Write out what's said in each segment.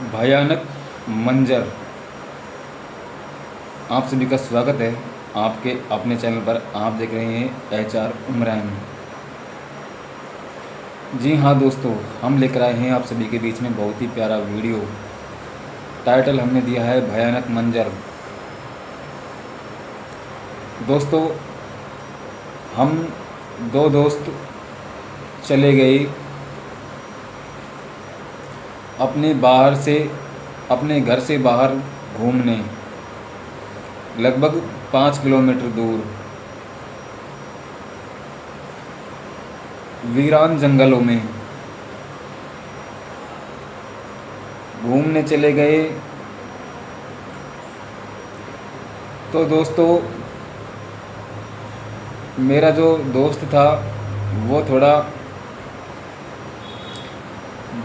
भयानक मंजर। आप सभी का स्वागत है आपके अपने चैनल पर। आप देख रहे हैं HR उमरान। जी हाँ दोस्तों, हम लेकर आए हैं आप सभी के बीच में बहुत ही प्यारा वीडियो। टाइटल हमने दिया है भयानक मंजर। दोस्तों, हम दो दोस्त चले गए अपने घर से बाहर घूमने, लगभग 5 किलोमीटर दूर वीरान जंगलों में घूमने चले गए। तो दोस्तों, मेरा जो दोस्त था वो थोड़ा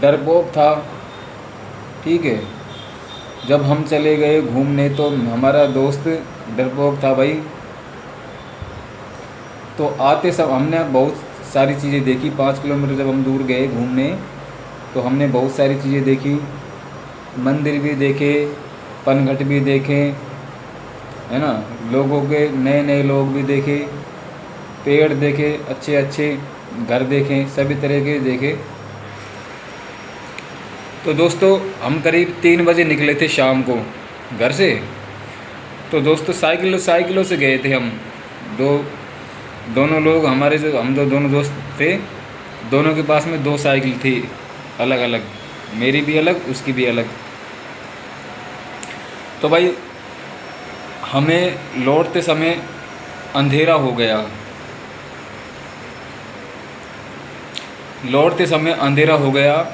डरपोक था। ठीक है, जब हम चले गए घूमने तो हमारा दोस्त डरपोक था भाई। तो आते सब हमने बहुत सारी चीज़ें देखी। 5 किलोमीटर जब हम दूर गए घूमने तो हमने बहुत सारी चीज़ें देखी। मंदिर भी देखे, पनघट भी देखे, है ना, लोगों के नए नए लोग भी देखे, पेड़ देखे, अच्छे अच्छे घर देखे, सभी तरह के देखे। तो दोस्तों, हम करीब 3 बजे निकले थे शाम को घर से। तो दोस्तों, साइकिलों से गए थे हम दोनों लोग। हमारे जो हम दोनों दोस्त थे, दोनों के पास में 2 साइकिल थी अलग अलग, मेरी भी अलग, उसकी भी अलग। तो भाई, हमें लौटते समय अंधेरा हो गया।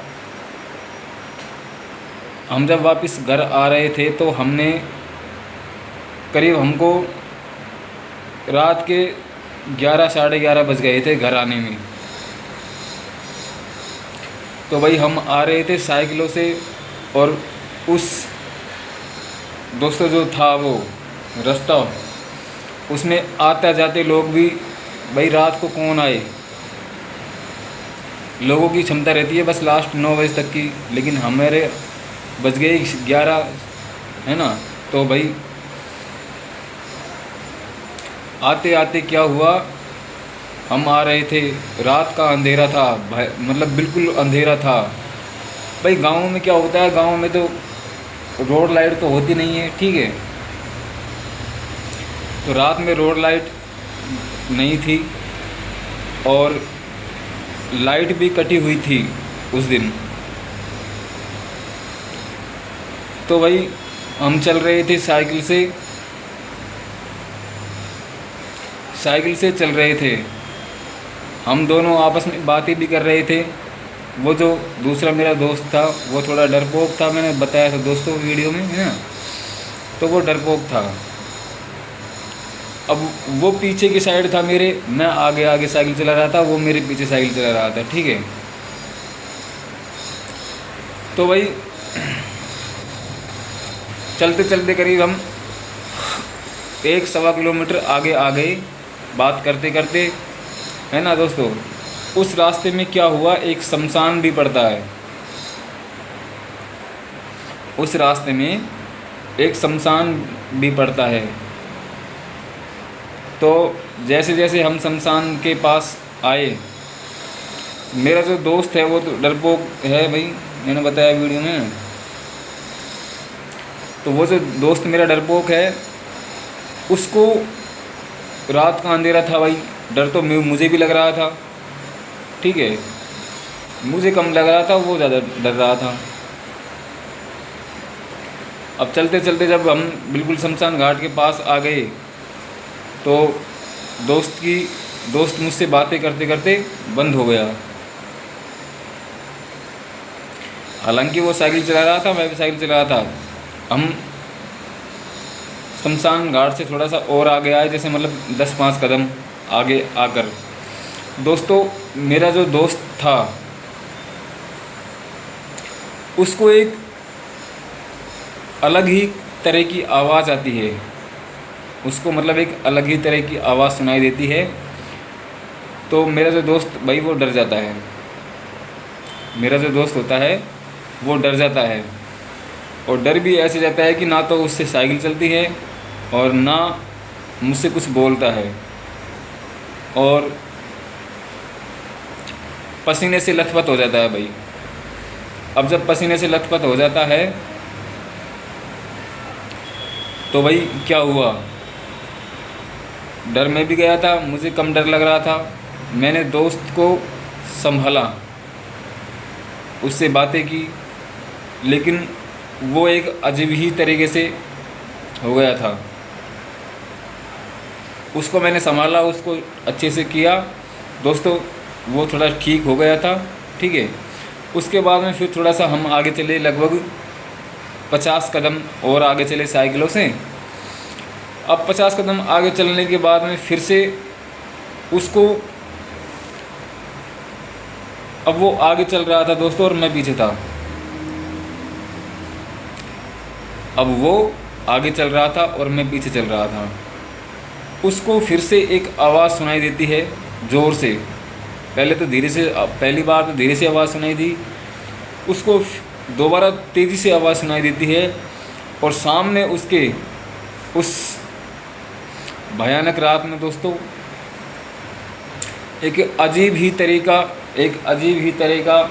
हम जब वापस घर आ रहे थे तो हमको रात के 11 साढ़े 11 बज गए थे घर आने में। तो भाई, हम आ रहे थे साइकिलों से, और उस दोस्तों जो था वो रास्ता, उसमें आते जाते लोग भी, भाई रात को कौन आए। लोगों की क्षमता रहती है बस लास्ट 9 बजे तक की, लेकिन हमारे बज गए 11, है ना। तो भाई, आते आते क्या हुआ, हम आ रहे थे, रात का अंधेरा था, मतलब बिल्कुल अंधेरा था। भाई, गाँव में क्या होता है, गाँव में तो रोड लाइट तो होती नहीं है, ठीक है। तो रात में रोड लाइट नहीं थी और लाइट भी कटी हुई थी उस दिन। तो भाई, हम चल रहे थे साइकिल से चल रहे थे। हम दोनों आपस में बातें भी कर रहे थे। वो जो दूसरा मेरा दोस्त था वो थोड़ा डरपोक था, मैंने बताया था दोस्तों वीडियो में, है ना। तो वो डरपोक था। अब वो पीछे की साइड था मेरे, मैं आगे साइकिल चला रहा था, वो मेरे पीछे साइकिल चला रहा था, ठीक है। तो भाई, चलते चलते करीब हम 1-1.25 किलोमीटर आगे आ गए, बात करते करते, है ना दोस्तों। उस रास्ते में क्या हुआ, एक शमशान भी पड़ता है। उस रास्ते में एक शमशान भी पड़ता है। तो जैसे जैसे हम शमशान के पास आए, मेरा जो दोस्त है वो तो डरपोक है भाई, मैंने बताया वीडियो में। तो वो जो दोस्त मेरा डरपोक है, उसको रात का अंधेरा था भाई, डर तो मुझे भी लग रहा था, ठीक है। मुझे कम लग रहा था, वो ज़्यादा डर रहा था। अब चलते चलते जब हम बिल्कुल शमशान घाट के पास आ गए तो दोस्त मुझसे बातें करते करते बंद हो गया। हालांकि वो साइकिल चला रहा था, मैं भी साइकिल चला रहा था। हम शमशान घाट से थोड़ा सा और आगे आए, जैसे मतलब 10-5 कदम आगे आकर, दोस्तों, मेरा जो दोस्त था उसको एक अलग ही तरह की आवाज़ आती है। उसको मतलब एक अलग ही तरह की आवाज़ सुनाई देती है। तो मेरा जो दोस्त भाई वो डर जाता है, मेरा जो दोस्त होता है वो डर जाता है। और डर भी ऐसे जाता है कि ना तो उससे साइकिल चलती है और ना मुझसे कुछ बोलता है, और पसीने से लथपथ हो जाता है भाई। अब जब पसीने से लथपथ हो जाता है तो भाई क्या हुआ, डर में भी गया था, मुझे कम डर लग रहा था। मैंने दोस्त को संभाला, उससे बातें की, लेकिन वो एक अजीब ही तरीके से हो गया था। उसको मैंने संभाला, उसको अच्छे से किया दोस्तों, वो थोड़ा ठीक हो गया था। ठीक है, उसके बाद में फिर थोड़ा सा हम आगे चले, लगभग 50 कदम और आगे चले साइकिलों से। अब 50 कदम आगे चलने के बाद में फिर से उसको, अब वो आगे चल रहा था दोस्तों और मैं पीछे था। अब वो आगे चल रहा था और मैं पीछे चल रहा था। उसको फिर से एक आवाज़ सुनाई देती है ज़ोर से। पहले तो धीरे से, पहली बार तो धीरे से आवाज़ सुनाई दी, उसको दोबारा तेज़ी से आवाज़ सुनाई देती है, और सामने उसके उस भयानक रात में दोस्तों एक अजीब ही तरीका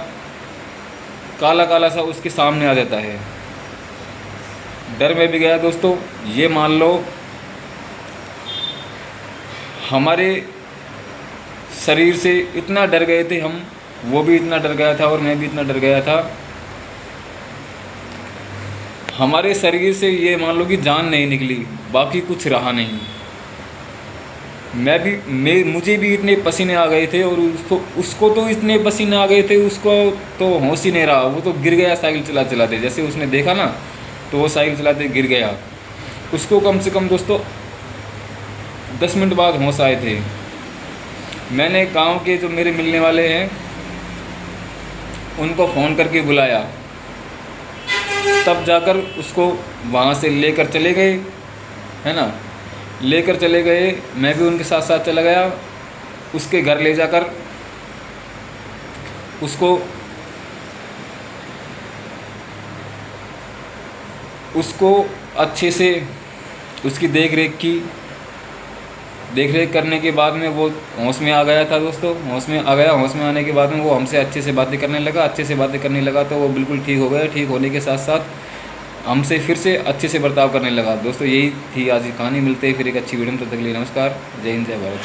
काला काला सा उसके सामने आ जाता है। डर में भी गया दोस्तों, ये मान लो हमारे शरीर से इतना डर गए थे हम, वो भी इतना डर गया था और मैं भी इतना डर गया था। हमारे शरीर से ये मान लो कि जान नहीं निकली, बाकी कुछ रहा नहीं। मुझे भी इतने पसीने आ गए थे, और उसको तो इतने पसीने आ गए थे, उसको तो होश ही नहीं रहा। वो तो गिर गया साइकिल चलाते, जैसे उसने देखा ना तो वो साइकिल चलाते गिर गया। उसको कम से कम दोस्तों 10 मिनट बाद होश आए थे। मैंने गांव के जो मेरे मिलने वाले हैं उनको फ़ोन करके बुलाया, तब जाकर उसको वहाँ से लेकर चले गए, है ना, लेकर चले गए। मैं भी उनके साथ साथ चला गया। उसके घर ले जाकर उसको अच्छे से उसकी देख रेख करने के बाद में वो होश में आ गया था दोस्तों। होश में आने के बाद में वो हमसे अच्छे से बातें करने लगा, तो वो बिल्कुल ठीक हो गया। ठीक होने के साथ साथ हमसे फिर से अच्छे से बर्ताव करने लगा दोस्तों। यही थी आज की कहानी। मिलते हैं फिर एक अच्छी वीडियो में, तब तक के लिए नमस्कार, जय हिंद, जय भारत।